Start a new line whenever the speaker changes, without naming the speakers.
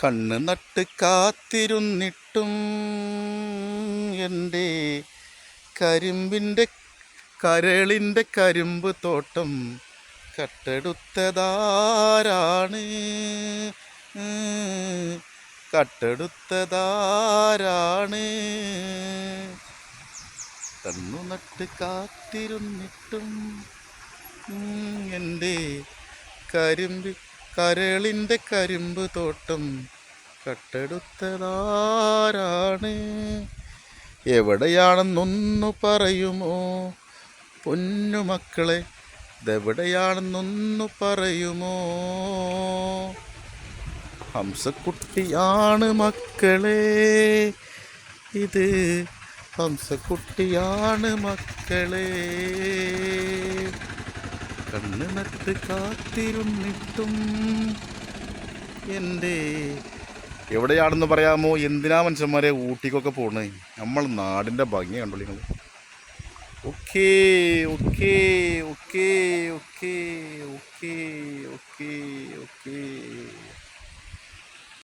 കണ്ണ് നട്ട് കാത്തിരുന്നിട്ടും എൻ്റെ കരിമ്പിൻ്റെ കരളിൻ്റെ കരിമ്പ് തോട്ടം കട്ടെടുത്തതാരാണ്? കട്ടെടുത്തതാരാണ്? കണ്ണു നട്ട് കാത്തിരുന്നിട്ടും എൻ്റെ കരളിൻ്റെ കരിമ്പ് തോട്ടം കട്ടെടുത്തതാരാണ്? എവിടെയാണെന്നൊന്നു പറയുമോ പൊന്നുമക്കളെ? ഇതെവിടെയാണെന്നൊന്നു പറയുമോ? ഹംസക്കുട്ടിയാണ് മക്കളെ, ഇത് ഹംസക്കുട്ടിയാണ് മക്കളെ. കണ്ണ് നട്ട് കാത്തിരുന്നിട്ടും എൻ്റെ എവിടെയാണെന്ന് പറയാമോ? എന്തിനാ മനുഷ്യന്മാരെ ഊട്ടിക്കൊക്കെ പോണേ? നമ്മൾ നാടിൻ്റെ ഭംഗി കണ്ടോളി നിങ്ങൾ. Okay okay okay okay okay okay.